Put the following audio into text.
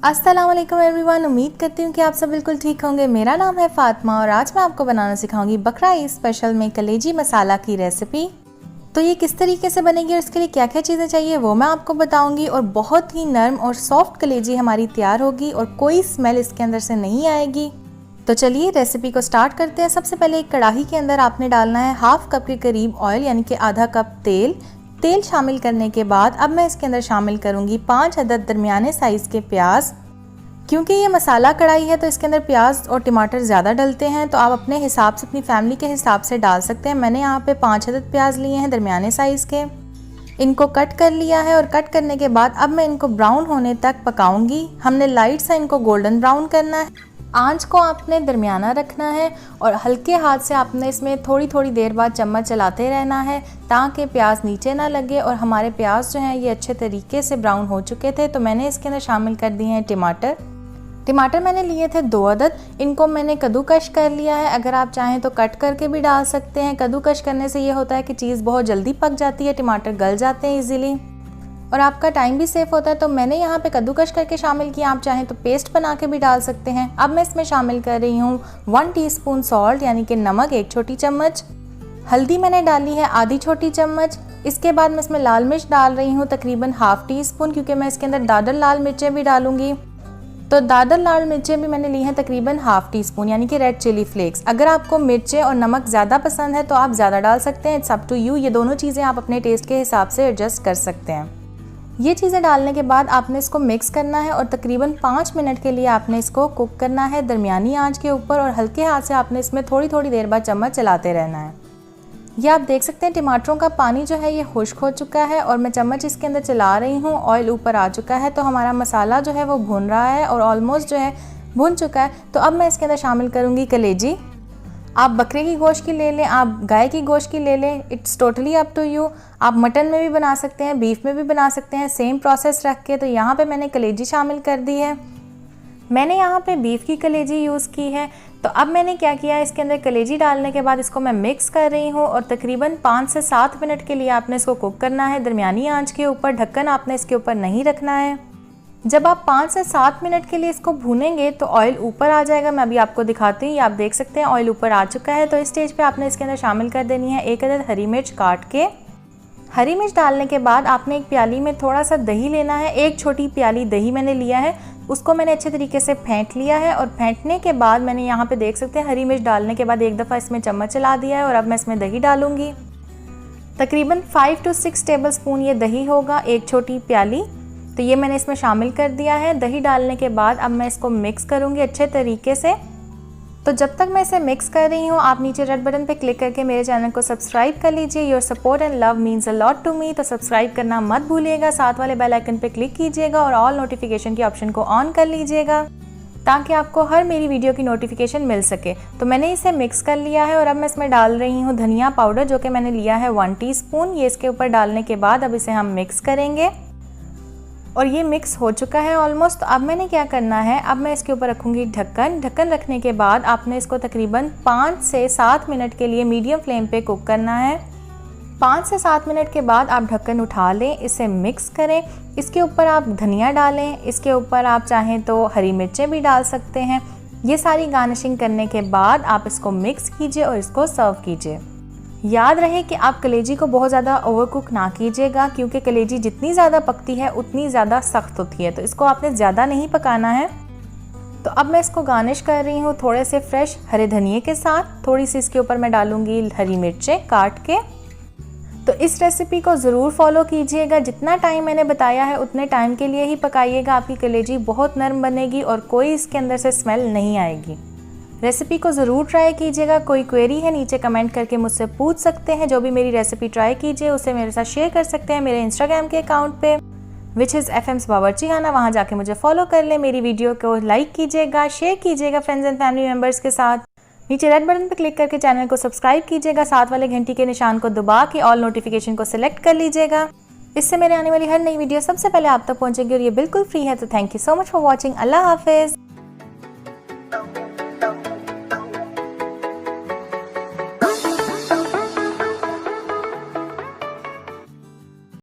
अस्सलाम वालेकुम एवरीवन। उम्मीद करती हूँ कि आप सब बिल्कुल ठीक होंगे। मेरा नाम है फातिमा और आज मैं आपको बनाना सिखाऊंगी बकरा ईद स्पेशल में कलेजी मसाला की रेसिपी। तो ये किस तरीके से बनेगी और इसके लिए क्या क्या चीज़ें चाहिए वो मैं आपको बताऊंगी। और बहुत ही नरम और सॉफ्ट कलेजी हमारी तैयार होगी और कोई स्मेल इसके अंदर से नहीं आएगी। तो चलिए रेसिपी को स्टार्ट करते हैं। सबसे पहले एक कढ़ाई के अंदर आपने डालना है हाफ कप के करीब ऑयल यानी कि आधा कप तेल। तेल शामिल करने के बाद अब मैं इसके अंदर शामिल करूंगी 5 अदद दरमियाने साइज़ के प्याज। क्योंकि ये मसाला कढ़ाई है तो इसके अंदर प्याज और टमाटर ज़्यादा डलते हैं, तो आप अपने हिसाब से अपनी फैमिली के हिसाब से डाल सकते हैं। मैंने यहाँ पे 5 अदद प्याज लिए हैं दरमियाने साइज़ के। इनको कट कर लिया है और कट करने के बाद अब मैं इनको ब्राउन होने तक पकाऊंगी। हमने लाइट सा इनको गोल्डन ब्राउन करना है। आंच को आपने दरमियाना रखना है और हल्के हाथ से आपने इसमें थोड़ी थोड़ी देर बाद चम्मच चलाते रहना है ताकि प्याज नीचे ना लगे। और हमारे प्याज जो हैं ये अच्छे तरीके से ब्राउन हो चुके थे, तो मैंने इसके अंदर शामिल कर दिए हैं टमाटर मैंने लिए थे 2 अदद। इनको मैंने कद्दूकश कर लिया है। अगर आप चाहें तो कट करके भी डाल सकते हैं। कद्दूकश करने से ये होता है कि चीज़ बहुत जल्दी पक जाती है, टमाटर गल जाते हैं इजीली और आपका टाइम भी सेफ होता है। तो मैंने यहाँ पे कद्दूकश करके शामिल किया। आप चाहें तो पेस्ट बना के भी डाल सकते हैं। अब मैं इसमें शामिल कर रही हूँ 1 टीस्पून सॉल्ट यानी कि नमक 1 छोटी चम्मच। हल्दी मैंने डाली है आधी छोटी चम्मच। इसके बाद मैं इसमें लाल मिर्च डाल रही हूँ तकरीबन हाफ टी स्पून, क्योंकि मैं इसके अंदर दादर लाल मिर्चें भी डालूंगी। तो दादर लाल मिर्चें भी मैंने ली हैं तकरीबन हाफ टी स्पून यानी कि रेड चिली फ्लेक्स। अगर आपको मिर्चें और नमक ज़्यादा पसंद है तो आप ज़्यादा डाल सकते हैं, इट्स अप टू यू। ये दोनों चीज़ें आप अपने टेस्ट के हिसाब से एडजस्ट कर सकते हैं। ये चीज़ें डालने के बाद आपने इसको मिक्स करना है और तकरीबन 5 मिनट के लिए आपने इसको कुक करना है दरमियानी आंच के ऊपर। और हल्के हाथ से आपने इसमें थोड़ी थोड़ी देर बाद चम्मच चलाते रहना है। ये आप देख सकते हैं टमाटरों का पानी जो है ये खुश्क हो चुका है और मैं चम्मच इसके अंदर चला रही हूँ। ऑयल ऊपर आ चुका है, तो हमारा मसाला जो है वो भुन रहा है और ऑलमोस्ट जो है भुन चुका है। तो अब मैं इसके अंदर शामिल करूँगी कलेजी। आप बकरे की गोश्त की ले लें, आप गाय की गोश्त की ले लें, it's totally up to you. आप मटन में भी बना सकते हैं, बीफ में भी बना सकते हैं, सेम प्रोसेस रख के। तो यहाँ पे मैंने कलेजी शामिल कर दी है। मैंने यहाँ पे बीफ की कलेजी यूज़ की है। तो अब मैंने क्या किया, इसके अंदर कलेजी डालने के बाद इसको मैं मिक्स कर रही हूँ और तकरीबन 5 से 7 मिनट के लिए आपने इसको कुक करना है दरमियानी आंच के ऊपर। ढक्कन आपने इसके ऊपर नहीं रखना है। जब आप 5 से 7 मिनट के लिए इसको भूनेंगे तो ऑयल ऊपर आ जाएगा। मैं अभी आपको दिखाती हूँ, ये आप देख सकते हैं ऑयल ऊपर आ चुका है। तो इस स्टेज पे आपने इसके अंदर शामिल कर देनी है 1 अदद हरी मिर्च काट के। हरी मिर्च डालने के बाद आपने एक प्याली में थोड़ा सा दही लेना है। 1 छोटी प्याली दही मैंने लिया है, उसको मैंने अच्छे तरीके से फेंट लिया है। और फेंटने के बाद मैंने यहाँ पे देख सकते हैं हरी मिर्च डालने के बाद एक दफ़ा इसमें चम्मच चला दिया है और अब मैं इसमें दही डालूंगी। तकरीबन 5 to 6 टेबल स्पून ये दही होगा, 1 छोटी प्याली। तो ये मैंने इसमें शामिल कर दिया है। दही डालने के बाद अब मैं इसको मिक्स करूँगी अच्छे तरीके से। तो जब तक मैं इसे मिक्स कर रही हूँ आप नीचे रेड बटन पे क्लिक करके मेरे चैनल को सब्सक्राइब कर लीजिए। Your support and love means a lot to me. तो सब्सक्राइब करना मत भूलिएगा, साथ वाले बेल आइकन पे क्लिक कीजिएगा और ऑल नोटिफिकेशन के ऑप्शन को ऑन कर लीजिएगा ताकि आपको हर मेरी वीडियो की नोटिफिकेशन मिल सके। तो मैंने इसे मिक्स कर लिया है और अब मैं इसमें डाल रही हूँ धनिया पाउडर, जो कि मैंने लिया है 1 टीस्पून। ये इसके ऊपर डालने के बाद अब इसे हम मिक्स करेंगे और ये मिक्स हो चुका है ऑलमोस्ट। तो अब मैंने क्या करना है, अब मैं इसके ऊपर रखूँगी ढक्कन रखने के बाद आपने इसको तकरीबन 5 से 7 मिनट के लिए मीडियम फ्लेम पे कुक करना है। 5 से 7 मिनट के बाद आप ढक्कन उठा लें, इसे मिक्स करें। इसके ऊपर आप धनिया डालें, इसके ऊपर आप चाहें तो हरी मिर्चें भी डाल सकते हैं। ये सारी गार्निशिंग करने के बाद आप इसको मिक्स कीजिए और इसको सर्व कीजिए। याद रहे कि आप कलेजी को बहुत ज़्यादा ओवरकुक ना कीजिएगा, क्योंकि कलेजी जितनी ज़्यादा पकती है उतनी ज़्यादा सख्त होती है। तो इसको आपने ज़्यादा नहीं पकाना है। तो अब मैं इसको गार्निश कर रही हूँ थोड़े से फ्रेश हरे धनिए के साथ। थोड़ी सी इसके ऊपर मैं डालूँगी हरी मिर्चें काट के। तो इस रेसिपी को ज़रूर फॉलो कीजिएगा। जितना टाइम मैंने बताया है उतने टाइम के लिए ही पकाइएगा। आपकी कलेजी बहुत नरम बनेगी और कोई इसके अंदर से स्मेल नहीं आएगी। रेसिपी को ज़रूर ट्राई कीजिएगा। कोई क्वेरी है नीचे कमेंट करके मुझसे पूछ सकते हैं। जो भी मेरी रेसिपी ट्राई कीजिए उसे मेरे साथ शेयर कर सकते हैं मेरे इंस्टाग्राम के अकाउंट पे विच इज़ FM's बावर्ची खाना। वहाँ जाके मुझे फॉलो कर लें। मेरी वीडियो को लाइक कीजिएगा, शेयर कीजिएगा फ्रेंड्स एंड फैमिली मेम्बर्स के साथ। नीचे रेड बटन पर क्लिक करके चैनल को सब्सक्राइब कीजिएगा। साथ वाले घंटी के निशान को दबा के ऑल नोटिफिकेशन को सिलेक्ट कर लीजिएगा। इससे मेरे आने वाली हर नई वीडियो सबसे पहले आप तक पहुँचेगी और ये बिल्कुल फ्री है। तो thank you so much for watching. Allah हाफिज़।